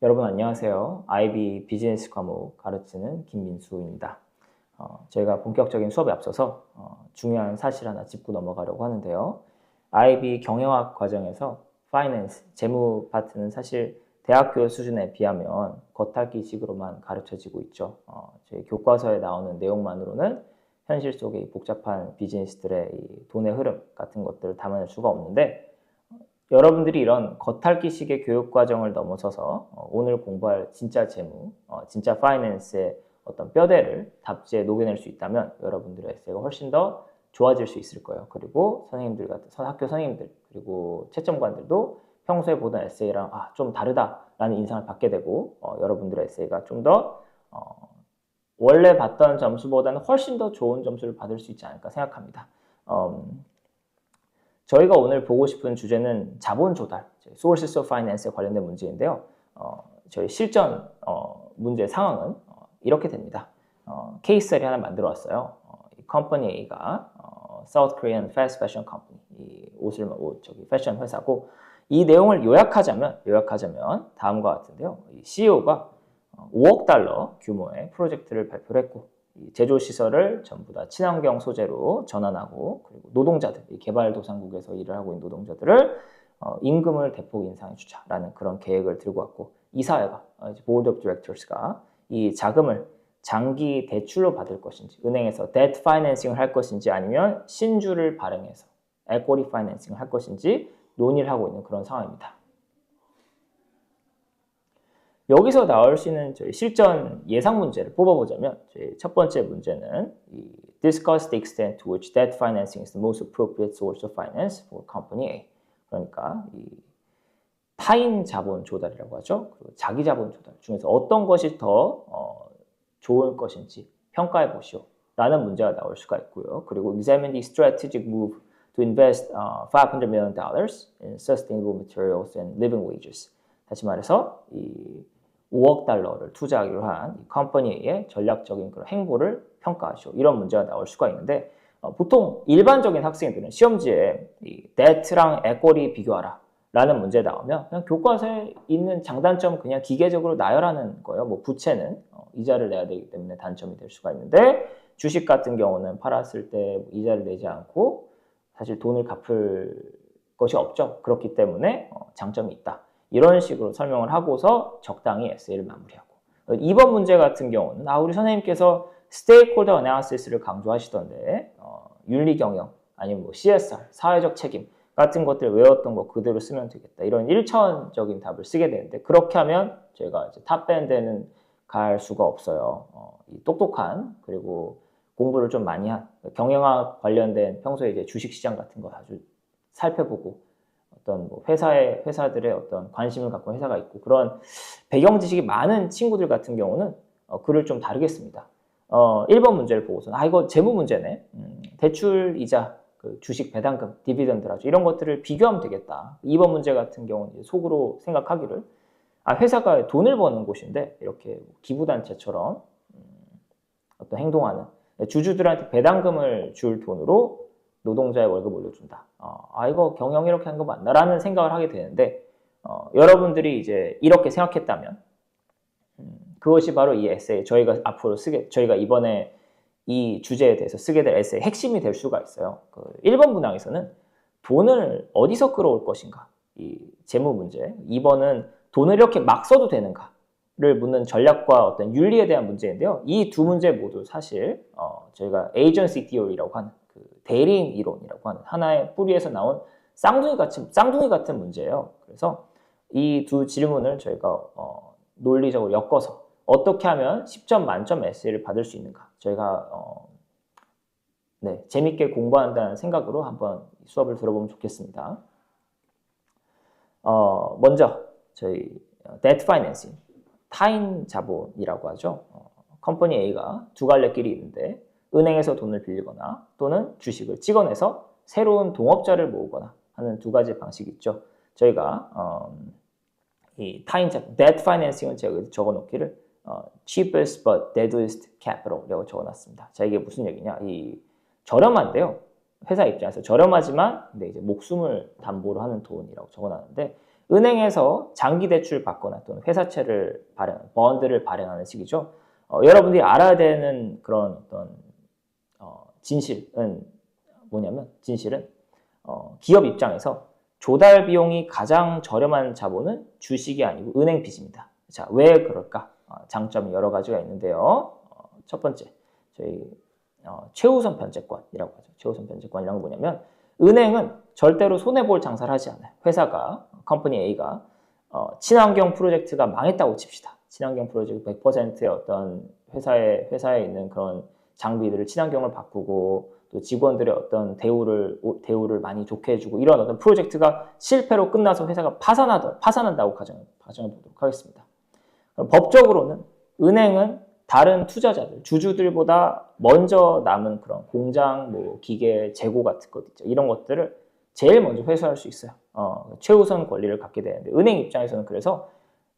여러분 안녕하세요. IB 비즈니스 과목 가르치는 김민수입니다. 저희가 본격적인 수업에 앞서서 중요한 사실 하나 짚고 넘어가려고 하는데요. IB 경영학 과정에서 파이낸스, 재무 파트는 사실 대학교 수준에 비하면 겉핥기식으로만 가르쳐지고 있죠. 저희 교과서에 나오는 내용만으로는 현실 속의 복잡한 비즈니스들의 이 돈의 흐름 같은 것들을 담아낼 수가 없는데 여러분들이 이런 겉핥기식의 교육 과정을 넘어서서 오늘 공부할 진짜 재무, 진짜 파이낸스의 어떤 뼈대를 답지에 녹여낼 수 있다면 여러분들의 에세이가 훨씬 더 좋아질 수 있을 거예요. 그리고 선생님들 같은 학교 선생님들 그리고 채점관들도 평소에 보던 에세이랑 좀 다르다라는 인상을 받게 되고 여러분들의 에세이가 좀 더 원래 봤던 점수보다는 훨씬 더 좋은 점수를 받을 수 있지 않을까 생각합니다. 저희가 오늘 보고 싶은 주제는 자본 조달, Sources of Finance에 관련된 문제인데요. 저희 실전 문제 상황은 이렇게 됩니다. 케이스 스터디 하나 만들어 왔어요. 컴퍼니 A가 South Korean Fast Fashion Company, 이 패션 회사고 이 내용을 요약하자면 다음과 같은데요. CEO가 5억 달러 규모의 프로젝트를 발표를 했고 제조시설을 전부 다 친환경 소재로 전환하고 그리고 노동자들, 개발도상국에서 일을 하고 있는 노동자들을 임금을 대폭 인상해 주자라는 그런 계획을 들고 왔고 이사회가, 보드 오브 디렉터스가 이 자금을 장기 대출로 받을 것인지 은행에서 데트 파이낸싱을 할 것인지 아니면 신주를 발행해서 에코리 파이낸싱을 할 것인지 논의를 하고 있는 그런 상황입니다. 여기서 나올 수 있는 저희 실전 예상 문제를 뽑아보자면 저희 첫 번째 문제는 Discuss the extent to which debt financing is the most appropriate source of finance for company A. 그러니까 이 타인 자본 조달이라고 하죠. 그리고 자기 자본 조달 중에서 어떤 것이 더 좋을 것인지 평가해 보시오. 라는 문제가 나올 수가 있고요. 그리고 examine the strategic move to invest $500 million in sustainable materials and living wages. 다시 말해서 이 5억 달러를 투자하기로 한 컴퍼니의 전략적인 그런 행보를 평가하시오. 이런 문제가 나올 수가 있는데 보통 일반적인 학생들은 시험지에 이 debt랑 equity 비교하라 라는 문제 나오면 그냥 교과서에 있는 장단점 그냥 기계적으로 나열하는 거예요. 뭐 부채는 이자를 내야 되기 때문에 단점이 될 수가 있는데 주식 같은 경우는 팔았을 때 이자를 내지 않고 사실 돈을 갚을 것이 없죠. 그렇기 때문에 장점이 있다. 이런 식으로 설명을 하고서 적당히 에세이를 마무리하고 2번 문제 같은 경우는 우리 선생님께서 스테이크홀더 애널리시스를 강조하시던데 윤리경영 아니면 뭐 CSR, 사회적 책임 같은 것들 외웠던 거 그대로 쓰면 되겠다. 이런 1차원적인 답을 쓰게 되는데 그렇게 하면 저희가 이제 탑밴드에는 갈 수가 없어요. 똑똑한 그리고 공부를 좀 많이 한 경영학 관련된 평소에 이제 주식시장 같은 거 아주 살펴보고 어떤 뭐 회사들의 어떤 관심을 갖고 있는 회사가 있고 그런 배경 지식이 많은 친구들 같은 경우는 글을 좀 다르게 씁니다. 1번 문제를 보고서 이거 재무 문제네. 대출 이자, 그 주식 배당금, 디비던드라죠. 이런 것들을 비교하면 되겠다. 2번 문제 같은 경우는 속으로 생각하기를 회사가 돈을 버는 곳인데 이렇게 기부단체처럼 어떤 행동하는 주주들한테 배당금을 줄 돈으로 노동자의 월급 올려준다. 이거 경영 이렇게 하는 거 맞나? 라는 생각을 하게 되는데 여러분들이 이제 이렇게 생각했다면 그것이 바로 이 에세이 저희가 이번에 이 주제에 대해서 쓰게 될 에세이 핵심이 될 수가 있어요. 1번 문항에서는 돈을 어디서 끌어올 것인가? 이 재무 문제. 2번은 돈을 이렇게 막 써도 되는가를 묻는 전략과 어떤 윤리에 대한 문제인데요. 이 두 문제 모두 사실 저희가 에이전시 티어리라고 하는 대리인 이론이라고 하는 하나의 뿌리에서 나온 쌍둥이 같은 문제예요. 그래서 이 두 질문을 저희가 논리적으로 엮어서 어떻게 하면 10점 만점 에세이를 받을 수 있는가 저희가 재밌게 공부한다는 생각으로 한번 수업을 들어보면 좋겠습니다. 먼저 저희 debt financing, 타인 자본이라고 하죠. 컴퍼니 A가 두 갈래길이 있는데 은행에서 돈을 빌리거나 또는 주식을 찍어내서 새로운 동업자를 모으거나 하는 두 가지 방식이 있죠. 저희가 이 타인 자본, debt financing은 제가 여기 적어놓기를 cheapest but deadliest capital이라고 적어놨습니다. 자, 이게 무슨 얘기냐? 이 저렴한데요. 회사 입장에서 저렴하지만 근데 이제 목숨을 담보로 하는 돈이라고 적어놨는데 은행에서 장기 대출 받거나 또는 회사채를 번드를 발행하는 시기죠. 여러분들이 알아야 되는 그런 어떤 진실은 뭐냐면 기업 입장에서 조달 비용이 가장 저렴한 자본은 주식이 아니고 은행 빚입니다. 자, 왜 그럴까? 장점이 여러 가지가 있는데요. 첫 번째, 저희 최우선 변제권이라고 하죠. 최우선 변제권이란 건 뭐냐면 은행은 절대로 손해볼 장사를 하지 않아요. 회사가, 컴퍼니 A가 친환경 프로젝트가 망했다고 칩시다. 친환경 프로젝트 100%의 어떤 회사에 있는 그런 장비들을 친환경을 바꾸고 또 직원들의 어떤 대우를 많이 좋게 해주고 이런 어떤 프로젝트가 실패로 끝나서 회사가 파산한다고 가정해 보도록 하겠습니다. 그럼 법적으로는 은행은 다른 투자자들, 주주들보다 먼저 남은 그런 공장, 기계, 재고 같은 것 있죠. 이런 것들을 제일 먼저 회수할 수 있어요. 최우선 권리를 갖게 되는데 은행 입장에서는 그래서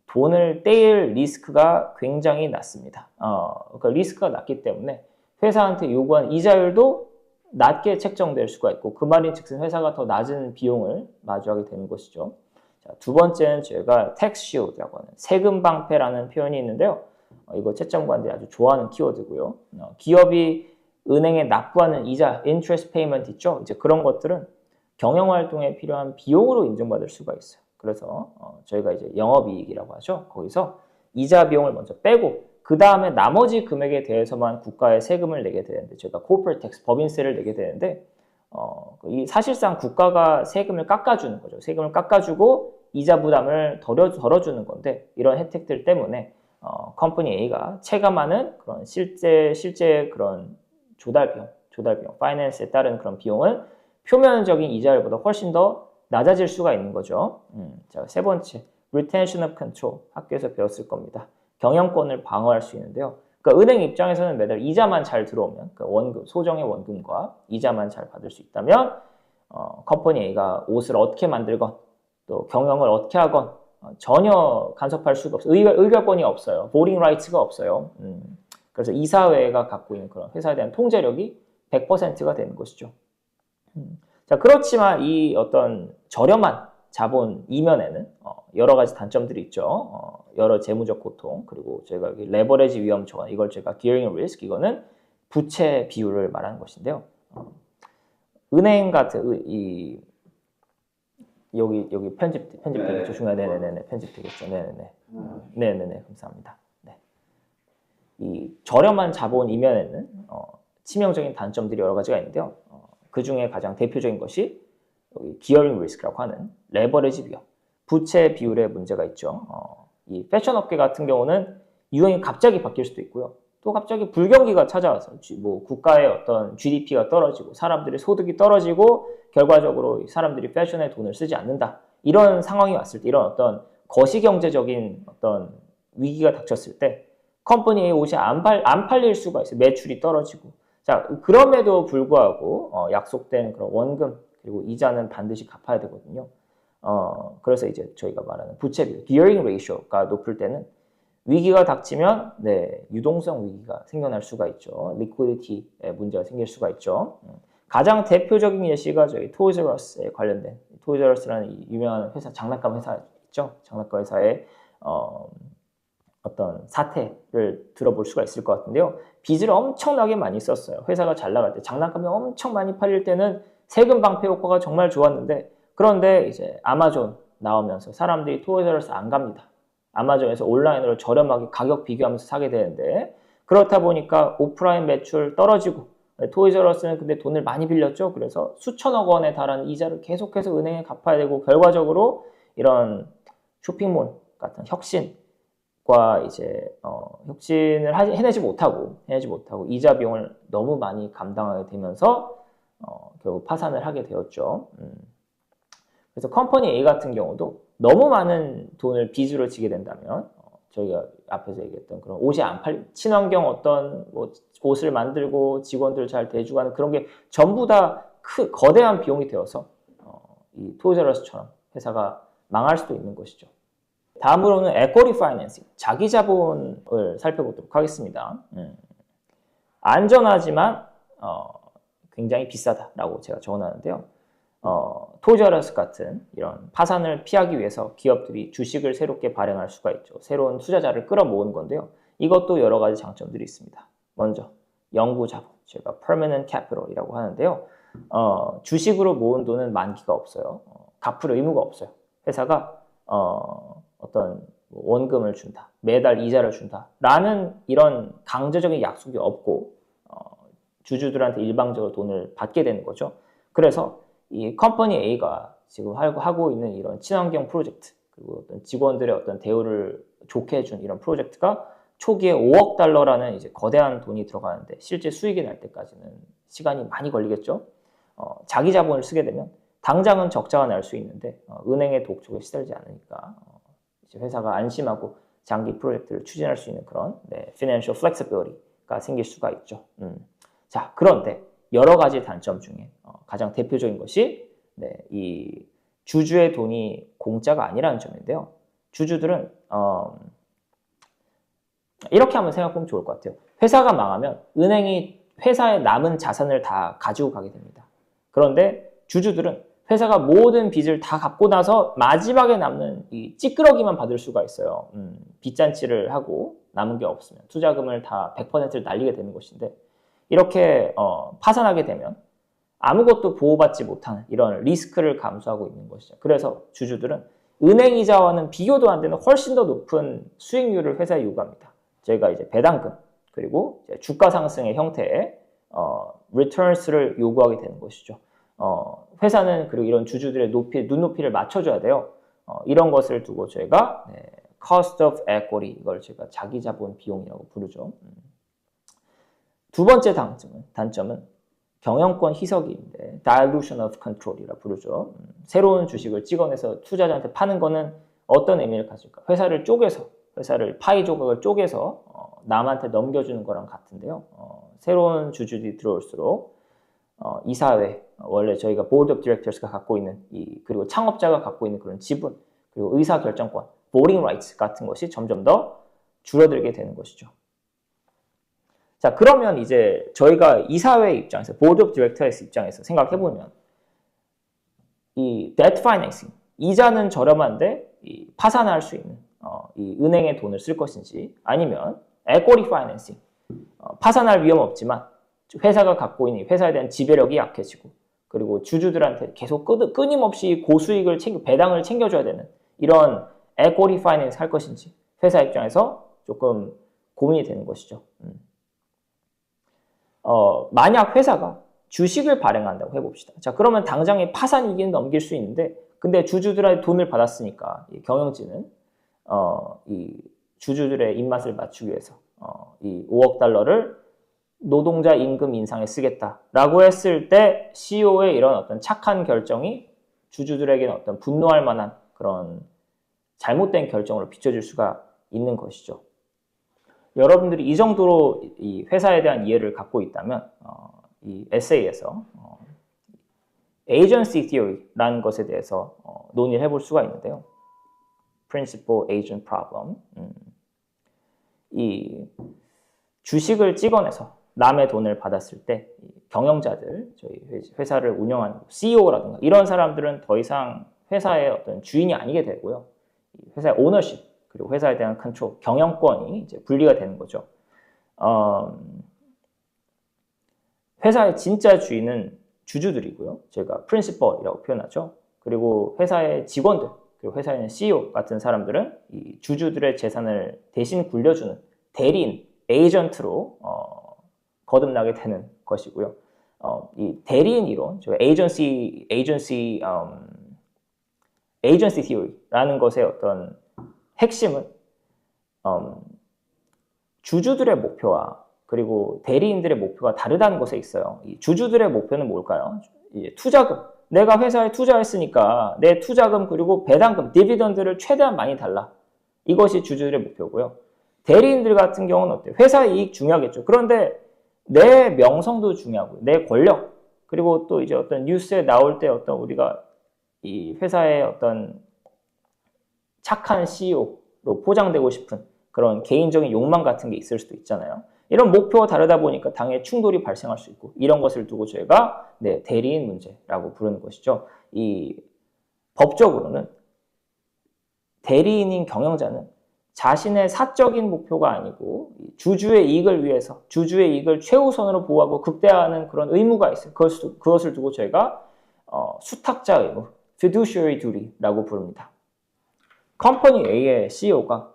돈을 떼일 리스크가 굉장히 낮습니다. 그러니까 리스크가 낮기 때문에 회사한테 요구한 이자율도 낮게 책정될 수가 있고 그 말인즉슨 회사가 더 낮은 비용을 마주하게 되는 것이죠. 자, 두 번째는 저희가 tax shield라고 하는 세금 방패라는 표현이 있는데요. 이거 채점관들이 아주 좋아하는 키워드고요. 기업이 은행에 납부하는 이자, interest payment 있죠. 이제 그런 것들은 경영 활동에 필요한 비용으로 인정받을 수가 있어요. 그래서 저희가 이제 영업이익이라고 하죠. 거기서 이자 비용을 먼저 빼고 그 다음에 나머지 금액에 대해서만 국가에 세금을 내게 되는데 저희가 corporate tax, 법인세를 내게 되는데 사실상 국가가 세금을 깎아주는 거죠. 세금을 깎아주고 이자 부담을 덜어주는 건데 이런 혜택들 때문에 컴퍼니 A가 체감하는 그런 실제 그런 조달 비용, 파이낸스에 따른 그런 비용은 표면적인 이자율보다 훨씬 더 낮아질 수가 있는 거죠. 자, 세 번째, retention of control. 학교에서 배웠을 겁니다. 경영권을 방어할 수 있는데요. 그러니까 은행 입장에서는 매달 이자만 잘 들어오면, 그러니까 원금, 소정의 원금과 이자만 잘 받을 수 있다면, 컴퍼니 A가 옷을 어떻게 만들건, 또 경영을 어떻게 하건, 전혀 간섭할 수가 없어요. 의결권이 없어요. voting rights가 없어요. 그래서 이사회가 갖고 있는 그런 회사에 대한 통제력이 100%가 되는 것이죠. 자, 그렇지만 이 어떤 저렴한 자본 이면에는 여러 가지 단점들이 있죠. 여러 재무적 고통, 그리고 저희가 여기 레버리지 위험 조건, 이걸 제가 gearing risk, 이거는 부채 비율을 말하는 것인데요. 은행 같은 여기 편집되겠죠. 중요한 네네네 편집되겠죠. 네네네 감사합니다. 네. 이 저렴한 자본 이면에는 치명적인 단점들이 여러 가지가 있는데요. 그 중에 가장 대표적인 것이 기어링 리스크라고 하는 레버리지 위험, 부채 비율에 문제가 있죠. 이 패션 업계 같은 경우는 유행이 갑자기 바뀔 수도 있고요. 또 갑자기 불경기가 찾아와서 국가의 어떤 GDP가 떨어지고 사람들의 소득이 떨어지고 결과적으로 사람들이 패션에 돈을 쓰지 않는다. 이런 상황이 왔을 때 이런 어떤 거시경제적인 어떤 위기가 닥쳤을 때 컴퍼니의 옷이 안 팔릴 수가 있어요. 매출이 떨어지고. 자, 그럼에도 불구하고 약속된 그런 원금 그리고 이자는 반드시 갚아야 되거든요. 그래서 이제 저희가 말하는 부채 비율, gearing ratio가 높을 때는 위기가 닥치면 유동성 위기가 생겨날 수가 있죠. liquidity에 문제가 생길 수가 있죠. 가장 대표적인 예시가 저희 Toys R Us에 관련된 Toys R Us라는 유명한 회사, 장난감 회사 있죠. 장난감 회사의 어떤 사태를 들어볼 수가 있을 것 같은데요. 빚을 엄청나게 많이 썼어요. 회사가 잘 나갈 때 장난감이 엄청 많이 팔릴 때는 세금 방패 효과가 정말 좋았는데 그런데 이제 아마존 나오면서 사람들이 Toys R Us 안 갑니다. 아마존에서 온라인으로 저렴하게 가격 비교하면서 사게 되는데 그렇다 보니까 오프라인 매출 떨어지고 토이즈 R Us는 근데 돈을 많이 빌렸죠. 그래서 수천억 원에 달하는 이자를 계속해서 은행에 갚아야 되고 결과적으로 이런 쇼핑몰 같은 혁신과 이제 혁신을 해내지 못하고 이자 비용을 너무 많이 감당하게 되면서 결국 파산을 하게 되었죠. 그래서 컴퍼니 A 같은 경우도 너무 많은 돈을 빚으로 지게 된다면 저희가 앞에서 얘기했던 그런 옷이 안 팔린 친환경 어떤 옷을 만들고 직원들 잘 대주고 하는 그런 게 전부 다 거대한 비용이 되어서 이 토이즈 R Us처럼 회사가 망할 수도 있는 것이죠. 다음으로는 equity financing, 자기 자본을 살펴보도록 하겠습니다. 안전하지만 굉장히 비싸다라고 제가 적어놨는데요. 토지아러스 같은 이런 파산을 피하기 위해서 기업들이 주식을 새롭게 발행할 수가 있죠. 새로운 투자자를 끌어모으는 건데요. 이것도 여러 가지 장점들이 있습니다. 먼저 영구 자본, 제가 permanent capital이라고 하는데요. 주식으로 모은 돈은 만기가 없어요. 갚을 의무가 없어요. 회사가 어떤 원금을 준다, 매달 이자를 준다 라는 이런 강제적인 약속이 없고 주주들한테 일방적으로 돈을 받게 되는 거죠. 그래서 이 컴퍼니 A가 지금 하고 있는 이런 친환경 프로젝트, 그리고 어떤 직원들의 어떤 대우를 좋게 해준 이런 프로젝트가 초기에 5억 달러라는 이제 거대한 돈이 들어가는데 실제 수익이 날 때까지는 시간이 많이 걸리겠죠. 자기 자본을 쓰게 되면 당장은 적자가 날 수 있는데 은행의 독촉에 시달리지 않으니까 이제 회사가 안심하고 장기 프로젝트를 추진할 수 있는 그런 financial flexibility가 생길 수가 있죠. 자, 그런데 여러 가지 단점 중에 가장 대표적인 것이 이 주주의 돈이 공짜가 아니라는 점인데요. 주주들은 이렇게 한번 생각해보면 좋을 것 같아요. 회사가 망하면 은행이 회사의 남은 자산을 다 가지고 가게 됩니다. 그런데 주주들은 회사가 모든 빚을 다 갚고 나서 마지막에 남는 이 찌끄러기만 받을 수가 있어요. 빚잔치를 하고 남은 게 없으면 투자금을 다 100%를 날리게 되는 것인데 이렇게 파산하게 되면 아무것도 보호받지 못하는 이런 리스크를 감수하고 있는 것이죠. 그래서 주주들은 은행 이자와는 비교도 안 되는 훨씬 더 높은 수익률을 회사에 요구합니다. 저희가 이제 배당금 그리고 이제 주가 상승의 형태의 returns를 요구하게 되는 것이죠. 회사는 그리고 이런 주주들의 눈높이를 맞춰줘야 돼요. 이런 것을 두고 저희가 cost of equity, 이걸 제가 자기 자본 비용이라고 부르죠. 두 번째 단점은 경영권 희석인데 dilution of control이라 부르죠. 새로운 주식을 찍어내서 투자자한테 파는 거는 어떤 의미를 가질까? 회사를 파이 조각을 쪼개서 남한테 넘겨주는 거랑 같은데요. 새로운 주주들이 들어올수록 이사회, 원래 저희가 보드 오브 디렉터스가 갖고 있는 그리고 창업자가 갖고 있는 그런 지분, 그리고 의사 결정권, voting rights 같은 것이 점점 더 줄어들게 되는 것이죠. 자, 그러면 이제 저희가 이사회 입장에서, 보드 오브 디렉터스 입장에서 생각해보면 이 debt financing, 이자는 저렴한데 파산할 수 있는 이 은행의 돈을 쓸 것인지, 아니면 equity financing, 파산할 위험 없지만 회사가 갖고 있는 회사에 대한 지배력이 약해지고 그리고 주주들한테 계속 끊임없이 고수익을 배당을 챙겨줘야 되는 이런 equity finance 할 것인지 회사 입장에서 조금 고민이 되는 것이죠. 만약 회사가 주식을 발행한다고 해봅시다. 자, 그러면 당장에 파산 위기는 넘길 수 있는데 근데 주주들의 돈을 받았으니까 이 경영진은 이 주주들의 입맛을 맞추기 위해서 이 5억 달러를 노동자 임금 인상에 쓰겠다라고 했을 때 CEO의 이런 어떤 착한 결정이 주주들에게는 어떤 분노할 만한 그런 잘못된 결정으로 비춰질 수가 있는 것이죠. 여러분들이 이 정도로 이 회사에 대한 이해를 갖고 있다면 이 에세이에서 agency theory라는 것에 대해서 논의를 해볼 수가 있는데요. principal agent problem. 이 주식을 찍어내서 남의 돈을 받았을 때 경영자들, 저희 회사를 운영하는 CEO라든가 이런 사람들은 더 이상 회사의 어떤 주인이 아니게 되고요. 회사의 오너십, 그리고 회사에 대한 컨트롤, 경영권이 이제 분리가 되는 거죠. 회사의 진짜 주인은 주주들이고요. 제가 principal이라고 표현하죠. 그리고 회사의 직원들, 그리고 회사에 있는 CEO 같은 사람들은 이 주주들의 재산을 대신 굴려주는 대리인, 에이전트로 거듭나게 되는 것이고요. 이 대리인 이론, agency theory라는 것의 어떤 핵심은 주주들의 목표와 그리고 대리인들의 목표가 다르다는 것에 있어요. 이 주주들의 목표는 뭘까요? 투자금. 내가 회사에 투자했으니까 내 투자금 그리고 배당금, 디비던드를 최대한 많이 달라. 이것이 주주들의 목표고요. 대리인들 같은 경우는 어때요? 회사의 이익 중요하겠죠. 그런데 내 명성도 중요하고요. 내 권력, 그리고 또 이제 어떤 뉴스에 나올 때 어떤 우리가 이 회사의 어떤 착한 CEO로 포장되고 싶은 그런 개인적인 욕망 같은 게 있을 수도 있잖아요. 이런 목표가 다르다 보니까 당연히 충돌이 발생할 수 있고 이런 것을 두고 저희가 대리인 문제라고 부르는 것이죠. 이 법적으로는 대리인인 경영자는 자신의 사적인 목표가 아니고 주주의 이익을 위해서 주주의 이익을 최우선으로 보호하고 극대화하는 그런 의무가 있어요. 그것을 두고 저희가 수탁자 의무, fiduciary duty라고 부릅니다. 컴퍼니 A의 CEO가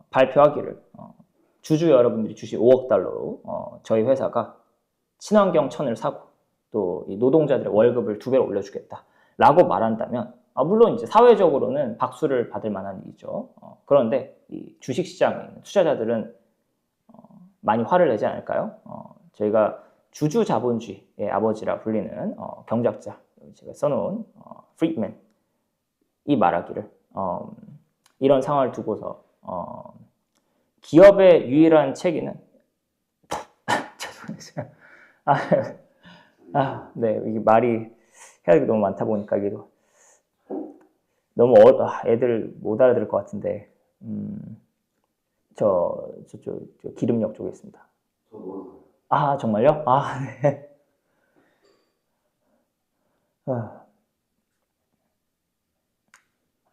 발표하기를 주주 여러분들이 주신 5억 달러로 저희 회사가 친환경 천을 사고 또 이 노동자들의 월급을 2배로 올려주겠다라고 말한다면 물론 이제 사회적으로는 박수를 받을 만한 일이죠. 그런데 이 주식시장에 있는 투자자들은 많이 화를 내지 않을까요? 저희가 주주 자본주의의 아버지라 불리는 경작자, 제가 써놓은 프리드맨 이 말하기를 이런 상황을 두고서 기업의 유일한 책임은 죄송해요. 네, 이게 말이 해야 될 게 너무 많다 보니까 이게 너무 애들 못 알아들을 것 같은데 저쪽 기름역 쪽에 있습니다. 정말요? 네.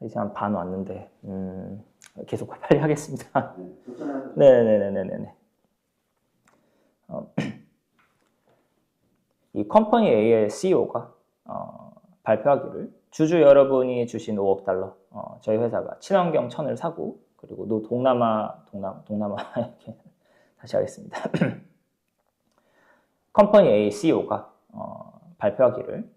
이제 한 반 왔는데 계속 빨리 하겠습니다. 네네네네네. 이 컴퍼니 A의 CEO가 발표하기를 주주 여러분이 주신 5억 달러 저희 회사가 친환경 천을 사고 그리고 동남아 다시 하겠습니다. 컴퍼니 A CEO가 발표하기를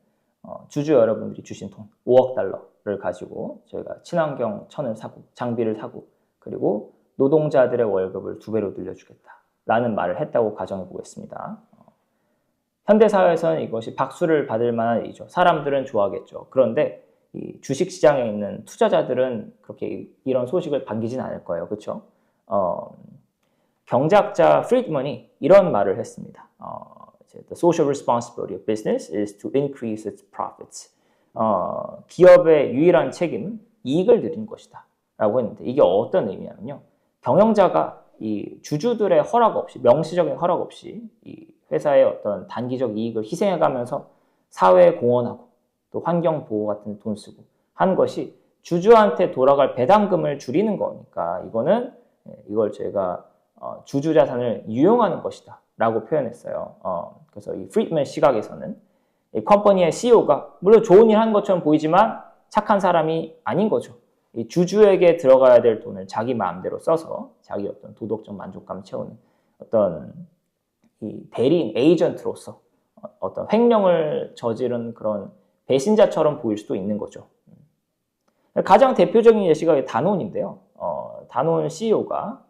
주주 여러분들이 주신 돈 5억 달러를 가지고 저희가 친환경 천을 사고 장비를 사고 그리고 노동자들의 월급을 2배로 늘려주겠다라는 말을 했다고 가정해 보겠습니다. 현대사회에서는 이것이 박수를 받을 만한 일이죠. 사람들은 좋아하겠죠. 그런데 이 주식시장에 있는 투자자들은 그렇게 이런 소식을 반기진 않을 거예요. 그렇죠? 경작자 프리드먼이 이런 말을 했습니다. The social responsibility of business is to increase its profits. 기업의 유일한 책임은 이익을 늘리는 것이다. 라고 했는데 이게 어떤 의미냐면요. 경영자가 이 주주들의 허락 없이 명시적인 허락 없이 이 회사의 어떤 단기적 이익을 희생해가면서 사회에 공헌하고 또 환경 보호 같은 돈 쓰고 한 것이 주주한테 돌아갈 배당금을 줄이는 거니까 이걸 제가 주주 자산을 유용하는 것이다 라고 표현했어요. 그래서 이 프리드맨 시각에서는 이 컴퍼니의 CEO가 물론 좋은 일 하는 것처럼 보이지만 착한 사람이 아닌 거죠. 이 주주에게 들어가야 될 돈을 자기 마음대로 써서 자기 어떤 도덕적 만족감 채우는 어떤 이 대리인 에이전트로서 어떤 횡령을 저지른 그런 배신자처럼 보일 수도 있는 거죠. 가장 대표적인 예시가 다논인데요. 다논 CEO가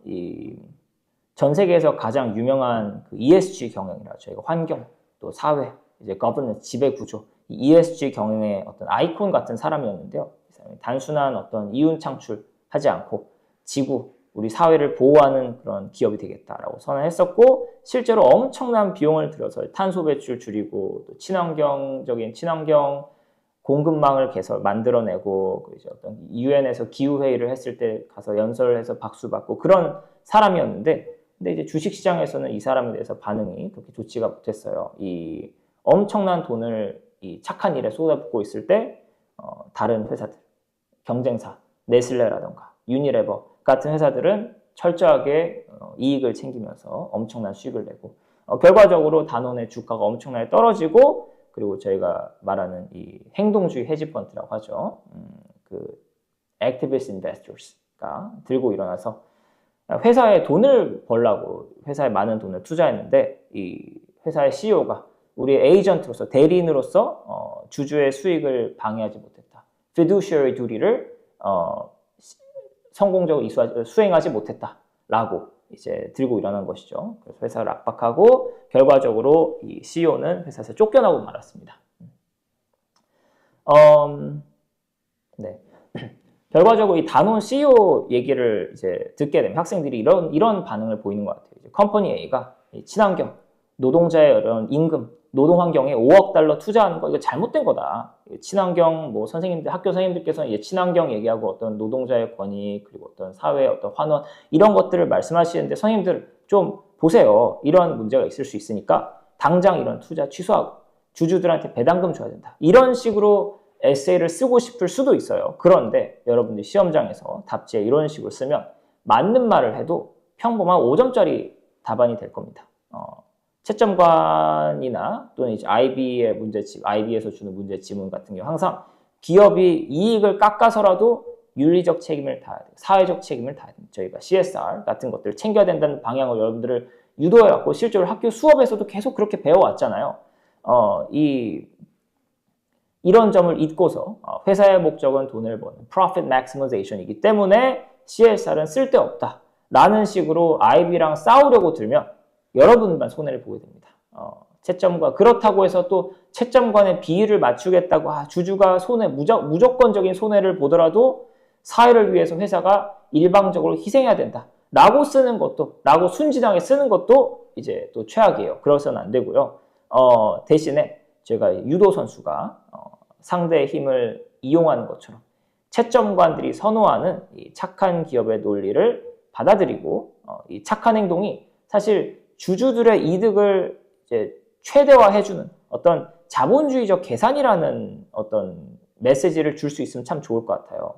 전 세계에서 가장 유명한 그 ESG 경영이라 저희가 환경 또 사회 이제 거버넌스 지배 구조 ESG 경영의 어떤 아이콘 같은 사람이었는데요. 단순한 어떤 이윤 창출하지 않고 지구 우리 사회를 보호하는 그런 기업이 되겠다라고 선언했었고 실제로 엄청난 비용을 들여서 탄소 배출 줄이고 또 친환경 공급망을 만들어내고 이제 어떤 유엔에서 기후 회의를 했을 때 가서 연설해서 박수 받고 그런 사람이었는데 근데 이제 주식시장에서는 이 사람에 대해서 반응이 그렇게 좋지가 못했어요. 이 엄청난 돈을 이 착한 일에 쏟아붓고 있을 때 다른 회사들 경쟁사 네슬레라던가 유니레버 같은 회사들은 철저하게 이익을 챙기면서 엄청난 수익을 내고 결과적으로 단원의 주가가 엄청나게 떨어지고 그리고 저희가 말하는 이 행동주의 헤지펀드라고 하죠. 그 activist investors가 들고 일어나서 회사에 돈을 벌라고 회사에 많은 돈을 투자했는데 이 회사의 CEO가 우리 에이전트로서 대리인으로서 주주의 수익을 방해하지 못했다. fiduciary duty를 성공적으로 수행하지 못했다라고 이제 들고 일어난 것이죠. 그래서 회사를 압박하고 결과적으로 이 CEO는 회사에서 쫓겨나고 말았습니다. 네. 결과적으로 이 단원 CEO 얘기를 이제 듣게 되면 학생들이 이런 반응을 보이는 것 같아요. 이제 컴퍼니 A가 친환경, 노동자의 이런 임금, 노동 환경에 5억 달러 투자하는 거 이거 잘못된 거다. 친환경 선생님들 학교 선생님들께서는 친환경 얘기하고 어떤 노동자의 권익 그리고 어떤 사회의 어떤 환원 이런 것들을 말씀하시는데 선생님들 좀 보세요. 이런 문제가 있을 수 있으니까 당장 이런 투자 취소하고 주주들한테 배당금 줘야 된다. 이런 식으로 에세이를 쓰고 싶을 수도 있어요. 그런데 여러분들이 시험장에서 답지에 이런 식으로 쓰면 맞는 말을 해도 평범한 5점짜리 답안이 될 겁니다. 채점관이나 또는 이제 IB의 문제집, IB에서 주는 문제 지문 같은 경우 항상 기업이 이익을 깎아서라도 윤리적 책임을 다해야 돼요. 사회적 책임을 다해야 돼요. 저희가 CSR 같은 것들을 챙겨야 된다는 방향으로 여러분들을 유도해왔고 실제로 학교 수업에서도 계속 그렇게 배워왔잖아요. 이런 점을 잊고서 회사의 목적은 돈을 버는 profit maximization이기 때문에 CSR은 쓸데없다. 라는 식으로 IB랑 싸우려고 들면 여러분만 손해를 보게 됩니다. 채점관 그렇다고 해서 또 채점관의 비율을 맞추겠다고 주주가 무조건적인 손해를 보더라도 사회를 위해서 회사가 일방적으로 희생해야 된다. 라고 쓰는 것도 라고 순진하게 쓰는 것도 이제 또 최악이에요. 그래서는 안 되고요. 대신에 제가 유도 선수가 상대의 힘을 이용하는 것처럼 채점관들이 선호하는 이 착한 기업의 논리를 받아들이고 이 착한 행동이 사실 주주들의 이득을 이제 최대화해주는 어떤 자본주의적 계산이라는 어떤 메시지를 줄 수 있으면 참 좋을 것 같아요.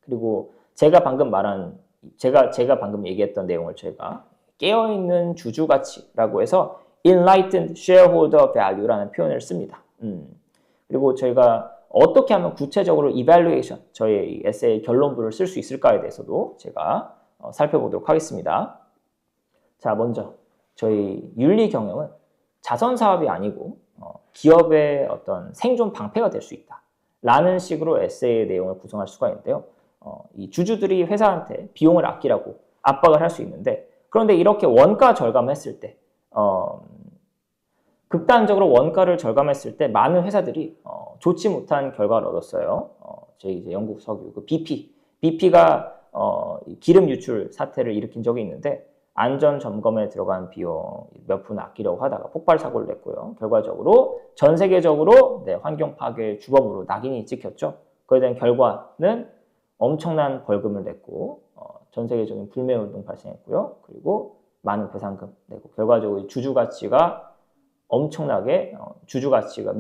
그리고 제가 방금 얘기했던 내용을 제가 깨어있는 주주 가치라고 해서 enlightened shareholder value라는 표현을 씁니다. 그리고 저희가 어떻게 하면 구체적으로 evaluation, 저희 에세이 결론부를 쓸 수 있을까에 대해서도 제가 살펴보도록 하겠습니다. 자, 먼저 저희 윤리 경영은 자선 사업이 아니고 기업의 어떤 생존 방패가 될 수 있다. 라는 식으로 에세이의 내용을 구성할 수가 있는데요. 이 주주들이 회사한테 비용을 아끼라고 압박을 할 수 있는데 그런데 이렇게 원가 절감했을 때 극단적으로 원가를 절감했을 때 많은 회사들이 좋지 못한 결과를 얻었어요. 저희 이제 영국 석유 그 BP가 기름 유출 사태를 일으킨 적이 있는데 안전 점검에 들어간 비용 몇 푼 아끼려고 하다가 폭발 사고를 냈고요. 결과적으로 전 세계적으로 환경 파괴 주범으로 낙인이 찍혔죠. 그에 대한 결과는 엄청난 벌금을 냈고 전 세계적인 불매운동 발생했고요. 그리고 많은 배상금 내고 결과적으로 주주 가치가 엄청나게 주주 가치가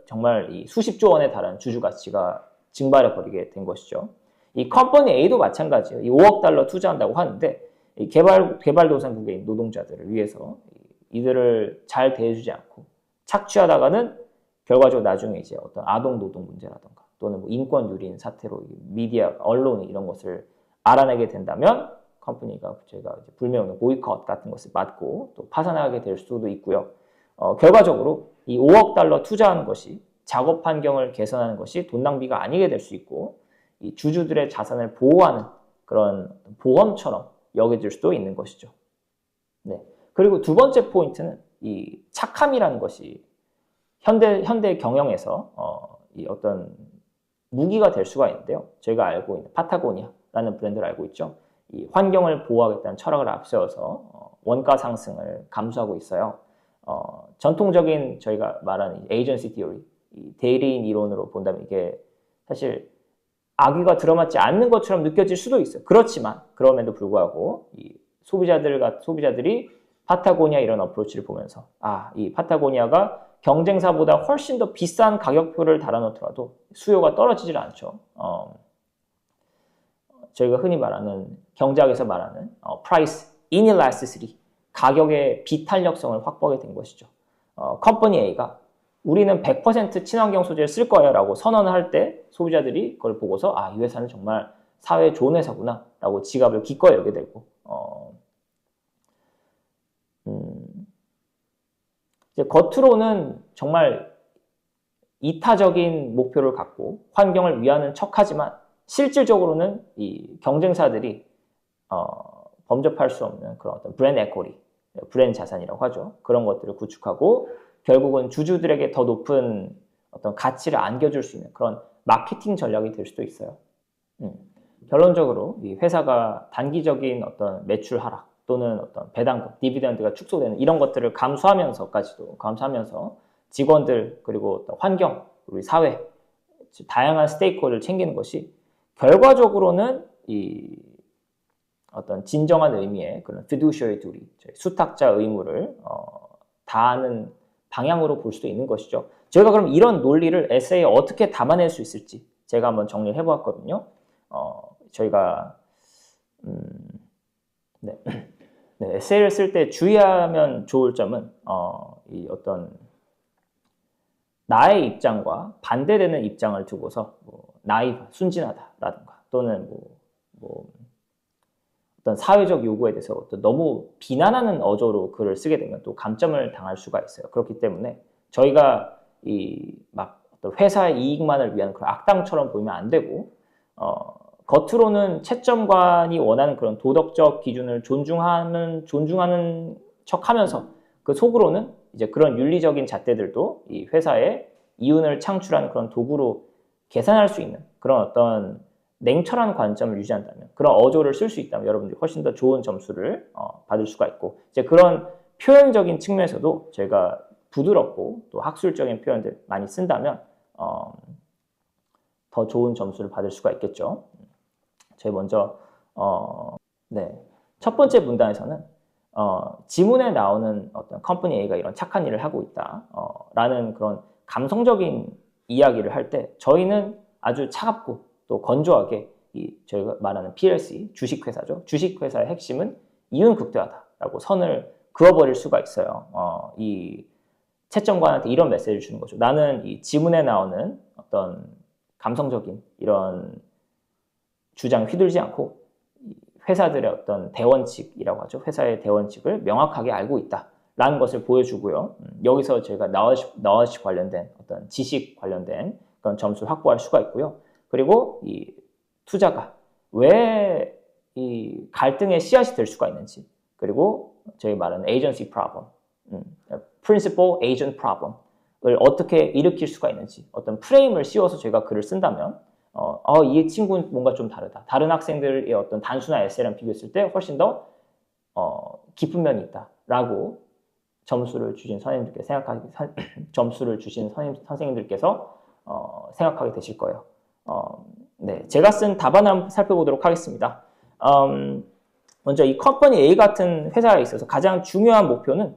정말 이 수십조 원에 달하는 주주 가치가 증발해 버리게 된 것이죠. 이 컴퍼니 A도 마찬가지예요. 이 5억 달러 투자한다고 하는데 이 개발도상국에 있는 노동자들을 위해서 이들을 잘 대해주지 않고 착취하다가는 결과적으로 나중에 이제 어떤 아동 노동 문제라던가 또는 뭐 인권 유린 사태로 미디어, 언론이 이런 것을 알아내게 된다면 컴퍼니가 제가 이제 불매운동, 보이콧 같은 것을 맞고 또 파산하게 될 수도 있고요. 결과적으로 이 5억 달러 투자하는 것이 작업 환경을 개선하는 것이 돈 낭비가 아니게 될 수 있고 이 주주들의 자산을 보호하는 그런 보험처럼 여겨질 수도 있는 것이죠. 네. 그리고 두 번째 포인트는 이 착함이라는 것이 현대 경영에서 이 어떤 무기가 될 수가 있는데요. 저희가 알고 있는 파타고니아라는 브랜드를 알고 있죠. 이 환경을 보호하겠다는 철학을 앞세워서 원가 상승을 감수하고 있어요. 전통적인 저희가 말하는 에이전시 티오리, 대리인 이론으로 본다면 이게 사실 악의가 들어맞지 않는 것처럼 느껴질 수도 있어요. 그렇지만 그럼에도 불구하고 이 소비자들이 파타고니아 이런 어프로치를 보면서 이 파타고니아가 경쟁사보다 훨씬 더 비싼 가격표를 달아놓더라도 수요가 떨어지질 않죠. 저희가 흔히 말하는 경제학에서 말하는 price inelasticity, 가격의 비탄력성을 확보하게 된 것이죠. 컴퍼니 A가 우리는 100% 친환경 소재를 쓸 거예요 라고 선언을 할 때 소비자들이 그걸 보고서 이 회사는 정말 사회에 좋은 회사구나 라고 지갑을 기꺼이 열게 되고 이제 겉으로는 정말 이타적인 목표를 갖고 환경을 위하는 척하지만 실질적으로는 이 경쟁사들이 범접할 수 없는 그런 어떤 브랜드 에코리, 브랜드 자산이라고 하죠. 그런 것들을 구축하고 결국은 주주들에게 더 높은 어떤 가치를 안겨줄 수 있는 그런 마케팅 전략이 될 수도 있어요. 결론적으로 이 회사가 단기적인 어떤 매출 하락 또는 어떤 배당금, 디비던드가 축소되는 이런 것들을 감수하면서 직원들 그리고 또 환경, 우리 사회, 다양한 스테이크홀더를 챙기는 것이 결과적으로는 이 어떤 진정한 의미의 그런 fiduciary duty, 수탁자 의무를 다하는 방향으로 볼 수도 있는 것이죠. 저희가 그럼 이런 논리를 에세이에 어떻게 담아낼 수 있을지 제가 한번 정리를 해보았거든요. 저희가 네. 네, 에세이를 쓸 때 주의하면 좋을 점은 이 어떤 나의 입장과 반대되는 입장을 두고서 나이바, 순진하다라든가 또는 어떤 사회적 요구에 대해서 어떤 너무 비난하는 어조로 글을 쓰게 되면 또 감점을 당할 수가 있어요. 그렇기 때문에 저희가 이 막 어떤 회사의 이익만을 위한 그런 악당처럼 보이면 안 되고 겉으로는 채점관이 원하는 그런 도덕적 기준을 존중하는 척하면서 그 속으로는 이제 그런 윤리적인 잣대들도 이 회사의 이윤을 창출하는 그런 도구로 계산할 수 있는 그런 어떤 냉철한 관점을 유지한다면, 그런 어조를 쓸 수 있다면 여러분들이 훨씬 더 좋은 점수를 받을 수가 있고, 이제 그런 표현적인 측면에서도 저희가 부드럽고 또 학술적인 표현들 많이 쓴다면 더 좋은 점수를 받을 수가 있겠죠. 저희 먼저 네, 첫 번째 문단에서는 지문에 나오는 어떤 컴퍼니 A가 이런 착한 일을 하고 있다 라는 그런 감성적인 이야기를 할 때 저희는 아주 차갑고 또 건조하게 저희가 말하는 PLC, 주식회사죠. 주식회사의 핵심은 이윤 극대화다라고 선을 그어버릴 수가 있어요. 이 채점관한테 이런 메시지를 주는 거죠. 나는 이 지문에 나오는 어떤 감성적인 이런 주장에 휘둘리지 않고 회사들의 어떤 대원칙이라고 하죠. 회사의 대원칙을 명확하게 알고 있다라는 것을 보여주고요. 여기서 저희가 나워시 관련된 어떤 지식 관련된 그런 점수를 확보할 수가 있고요. 그리고 이 투자가 왜 이 갈등의 씨앗이 될 수가 있는지, 그리고 저희 말하는 agency problem, principal agent problem을 어떻게 일으킬 수가 있는지 어떤 프레임을 씌워서 저희가 글을 쓴다면 이 친구는 뭔가 좀 다르다. 다른 학생들의 어떤 단순한 에세이랑 비교했을 때 훨씬 더 깊은 면이 있다라고 점수를 주신 선생님들께서 생각하게 되실 거예요. 네, 제가 쓴 답안을 한번 살펴보도록 하겠습니다. 먼저 이 컴퍼니 A 같은 회사에 있어서 가장 중요한 목표는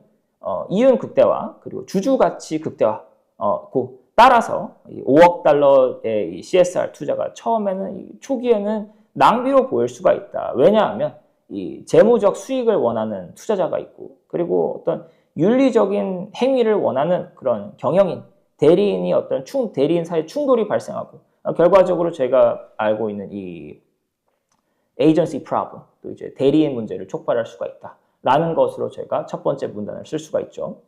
이윤 극대화 그리고 주주 가치 극대화고, 따라서 5억 달러의 이 CSR 투자가 처음에는 초기에는 낭비로 보일 수가 있다. 왜냐하면 이 재무적 수익을 원하는 투자자가 있고, 그리고 어떤 윤리적인 행위를 원하는 그런 경영인, 대리인이 어떤 대리인 사이 충돌이 발생하고, 결과적으로 제가 알고 있는 이 agency problem, 또 이제 대리인 문제를 촉발할 수가 있다라는 것으로 제가 첫 번째 문단을 쓸 수가 있죠.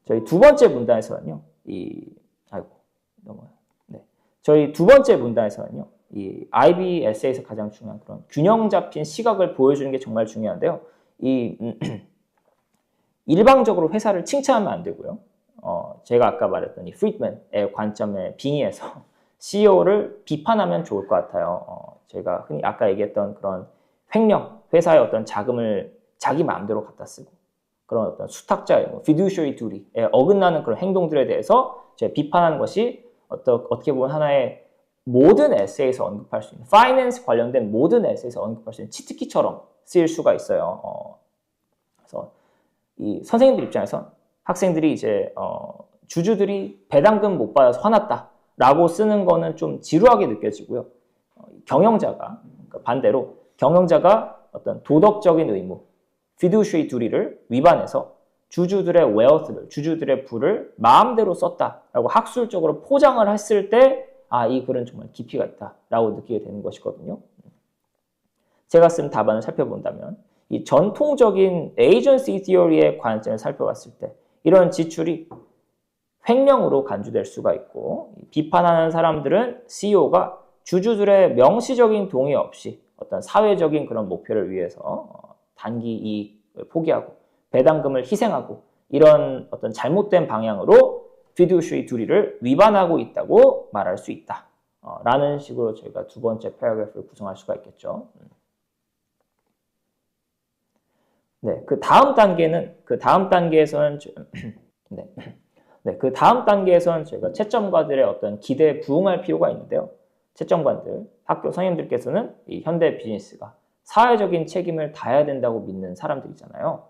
저희 두 번째 문단에서는요, 저희 두 번째 문단에서는요, 이 IB 에세이에서 가장 중요한 그런 균형 잡힌 시각을 보여주는 게 정말 중요한데요. 일방적으로 회사를 칭찬하면 안 되고요. 제가 아까 말했던 이 프리드맨의 관점에 빙의해서 CEO를 비판하면 좋을 것 같아요. 제가 흔히 아까 얘기했던 그런 횡령, 회사의 어떤 자금을 자기 마음대로 갖다 쓰고, 그런 어떤 수탁자의 fiduciary duty에 어긋나는 그런 행동들에 대해서 제가 비판하는 것이 어떻게 보면 하나의 모든 에세이에서 언급할 수 있는, 파이낸스 관련된 모든 에세이에서 언급할 수 있는 치트키처럼 쓰일 수가 있어요. 그래서 이 선생님들 입장에서 학생들이 이제 주주들이 배당금 못 받아서 화났다라고 쓰는 거는 좀 지루하게 느껴지고요. 경영자가 그러니까 반대로 경영자가 어떤 도덕적인 의무, fiduciary duty를 위반해서 주주들의 wealth를, 주주들의 부를 마음대로 썼다라고 학술적으로 포장을 했을 때 이 글은 정말 깊이가 있다라고 느끼게 되는 것이거든요. 제가 쓴 답안을 살펴본다면 이 전통적인 agency theory의 관점을 살펴봤을 때 이런 지출이 횡령으로 간주될 수가 있고, 비판하는 사람들은 CEO가 주주들의 명시적인 동의 없이 어떤 사회적인 그런 목표를 위해서 단기 이익을 포기하고 배당금을 희생하고 이런 어떤 잘못된 방향으로 fiduciary duty를 위반하고 있다고 말할 수 있다. 라는 식으로 저희가 두 번째 패러그래프를 구성할 수가 있겠죠. 네, 그 다음 단계에서는 저희가 채점가들의 어떤 기대에 부응할 필요가 있는데요. 채점관들, 학교 선생님들께서는 이 현대 비즈니스가 사회적인 책임을 다해야 된다고 믿는 사람들이잖아요.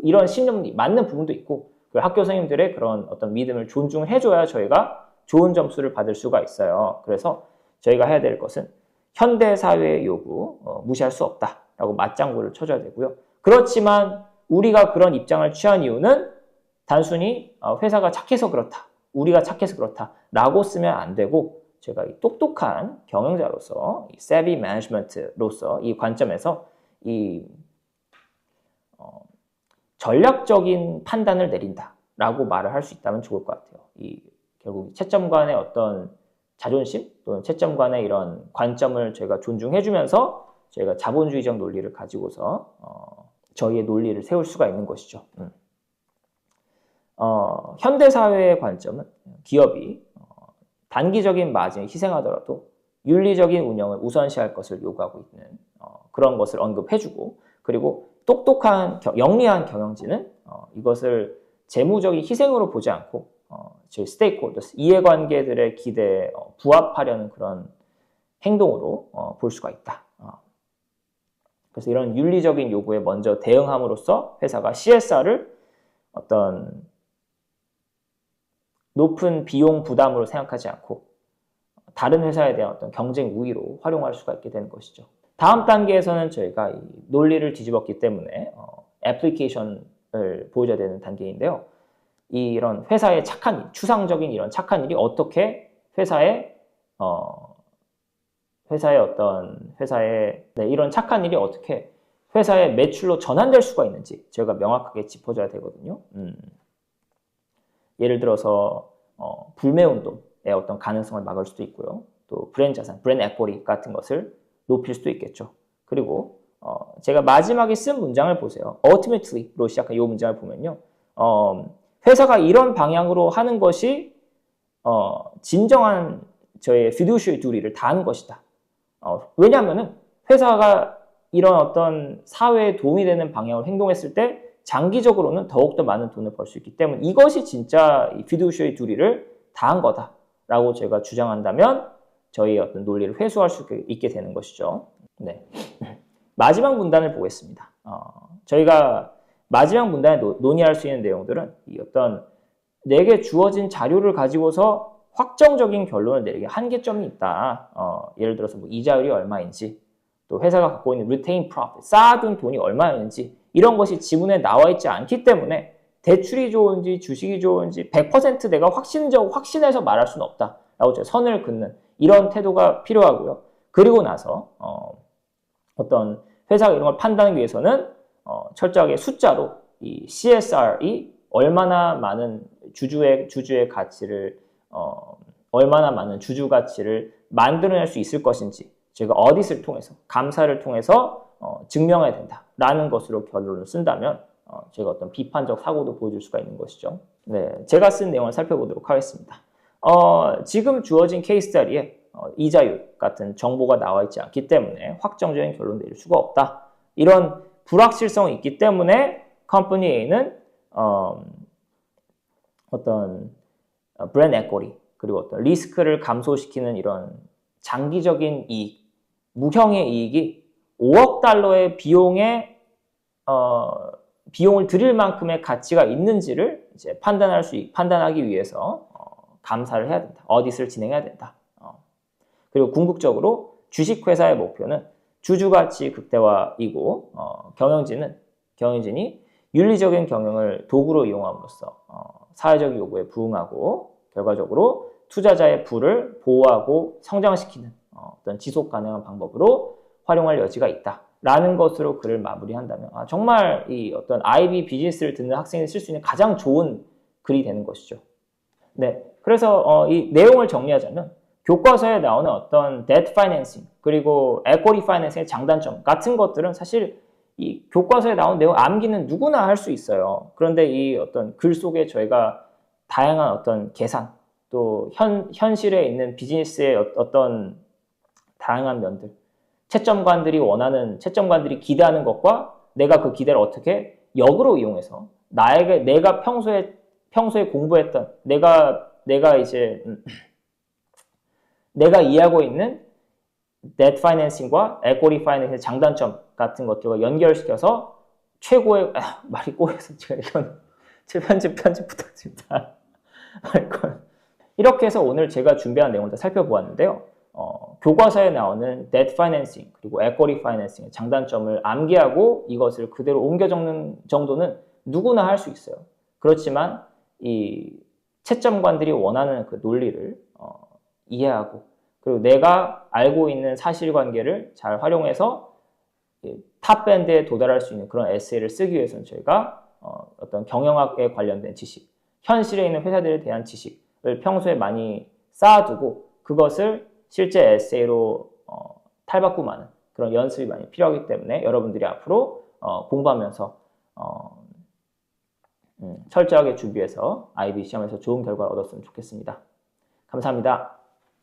이런 신념이 맞는 부분도 있고, 그 학교 선생님들의 그런 어떤 믿음을 존중해줘야 저희가 좋은 점수를 받을 수가 있어요. 그래서 저희가 해야 될 것은 현대 사회의 요구 무시할 수 없다라고 맞장구를 쳐줘야 되고요. 그렇지만 우리가 그런 입장을 취한 이유는 단순히 회사가 착해서 그렇다, 우리가 착해서 그렇다라고 쓰면 안 되고, 제가 이 똑똑한 경영자로서, 이 savvy management로서 이 관점에서 이 전략적인 판단을 내린다라고 말을 할 수 있다면 좋을 것 같아요. 결국 채점관의 어떤 자존심 또는 채점관의 이런 관점을 저희가 존중해주면서 저희가 자본주의적 논리를 가지고서 저희의 논리를 세울 수가 있는 것이죠. 현대사회의 관점은 기업이 단기적인 마진을 희생하더라도 윤리적인 운영을 우선시할 것을 요구하고 있는 그런 것을 언급해주고, 그리고 똑똑한 영리한 경영진은 이것을 재무적인 희생으로 보지 않고 저희 스테이크홀더스, 이해관계들의 기대에 부합하려는 그런 행동으로 볼 수가 있다. 그래서 이런 윤리적인 요구에 먼저 대응함으로써 회사가 CSR을 어떤 높은 비용 부담으로 생각하지 않고 다른 회사에 대한 어떤 경쟁 우위로 활용할 수가 있게 되는 것이죠. 다음 단계에서는 저희가 이 논리를 뒤집었기 때문에 애플리케이션을 보여줘야 되는 단계인데요. 이런 회사의 착한 일, 추상적인 이런 착한 일이 어떻게 이런 착한 일이 어떻게 회사의 매출로 전환될 수가 있는지 저희가 명확하게 짚어줘야 되거든요. 예를 들어서 불매운동의 어떤 가능성을 막을 수도 있고요. 또 브랜드 자산, 브랜드 에쿼리 같은 것을 높일 수도 있겠죠. 그리고 제가 마지막에 쓴 문장을 보세요. ultimately로 시작한 이 문장을 보면요. 회사가 이런 방향으로 하는 것이 진정한 저의 fiduciary duty를 다한 것이다. 왜냐하면은 회사가 이런 어떤 사회에 도움이 되는 방향으로 행동했을 때 장기적으로는 더욱더 많은 돈을 벌 수 있기 때문에 이것이 진짜 fiduciary duty를 다한 거다라고 제가 주장한다면 저희의 어떤 논리를 회수할 수 있게 되는 것이죠. 네. 마지막 문단을 보겠습니다. 저희가 마지막 문단에 논의할 수 있는 내용들은 이 어떤 내게 주어진 자료를 가지고서 확정적인 결론을 내리기 한계점이 있다. 예를 들어서 뭐 이자율이 얼마인지, 또 회사가 갖고 있는 retained profit, 쌓아둔 돈이 얼마인지 이런 것이 지문에 나와 있지 않기 때문에 대출이 좋은지 주식이 좋은지 100% 내가 확신해서 말할 수는 없다라고 제가 선을 긋는 이런 태도가 필요하고요. 그리고 나서 어떤 회사가 이런 걸 판단하기 위해서는 철저하게 숫자로 이 CSR이 얼마나 많은 주주의 가치를 얼마나 많은 주주 가치를 만들어낼 수 있을 것인지 제가 어딧을 통해서 감사를 통해서 증명해야 된다라는 것으로 결론을 쓴다면 제가 어떤 비판적 사고도 보여줄 수가 있는 것이죠. 네, 제가 쓴 내용을 살펴보도록 하겠습니다. 지금 주어진 케이스 자리에 이자율 같은 정보가 나와 있지 않기 때문에 확정적인 결론 내릴 수가 없다. 이런 불확실성이 있기 때문에 컴퍼니 A는 어떤 브랜드 에쿼리 그리고 어떤 리스크를 감소시키는 이런 장기적인 이익, 무형의 이익이 5억 달러의 비용을 들일 만큼의 가치가 있는지를 이제 판단하기 위해서 감사를 해야 된다. 어딧을 진행해야 된다. 그리고 궁극적으로 주식회사의 목표는 주주가치 극대화이고 경영진이 윤리적인 경영을 도구로 이용함으로써 사회적 요구에 부응하고 결과적으로 투자자의 부를 보호하고 성장시키는 어떤 지속 가능한 방법으로 활용할 여지가 있다라는 것으로 글을 마무리한다면 정말 이 어떤 IB 비즈니스를 듣는 학생이 쓸 수 있는 가장 좋은 글이 되는 것이죠. 네, 그래서 이 내용을 정리하자면 교과서에 나오는 어떤 debt financing 그리고 equity financing의 장단점 같은 것들은 사실 이 교과서에 나온 내용 암기는 누구나 할 수 있어요. 그런데 이 어떤 글 속에 저희가 다양한 어떤 계산 또 현실에 있는 비즈니스의 어떤 다양한 면들 채점관들이 기대하는 것과 내가 그 기대를 어떻게 역으로 이용해서 내가 평소에 공부했던 내가 이제 내가 이해하고 있는 debt financing과 equity financing의 장단점 같은 것들과 연결시켜서 최고의 말이 꼬여서 제가 이건 제 편집 부탁드립니다. 이렇게 해서 오늘 제가 준비한 내용을 다 살펴보았는데요. 교과서에 나오는 debt financing 그리고 equity financing의 장단점을 암기하고 이것을 그대로 옮겨 적는 정도는 누구나 할 수 있어요. 그렇지만 이 채점관들이 원하는 그 논리를 이해하고 그리고 내가 알고 있는 사실관계를 잘 활용해서 탑밴드에 도달할 수 있는 그런 에세이를 쓰기 위해서는 저희가 어떤 경영학에 관련된 지식, 현실에 있는 회사들에 대한 지식을 평소에 많이 쌓아두고 그것을 실제 에세이로 탈바꿈하는 그런 연습이 많이 필요하기 때문에 여러분들이 앞으로 공부하면서 철저하게 준비해서 IB 시험에서 좋은 결과를 얻었으면 좋겠습니다. 감사합니다.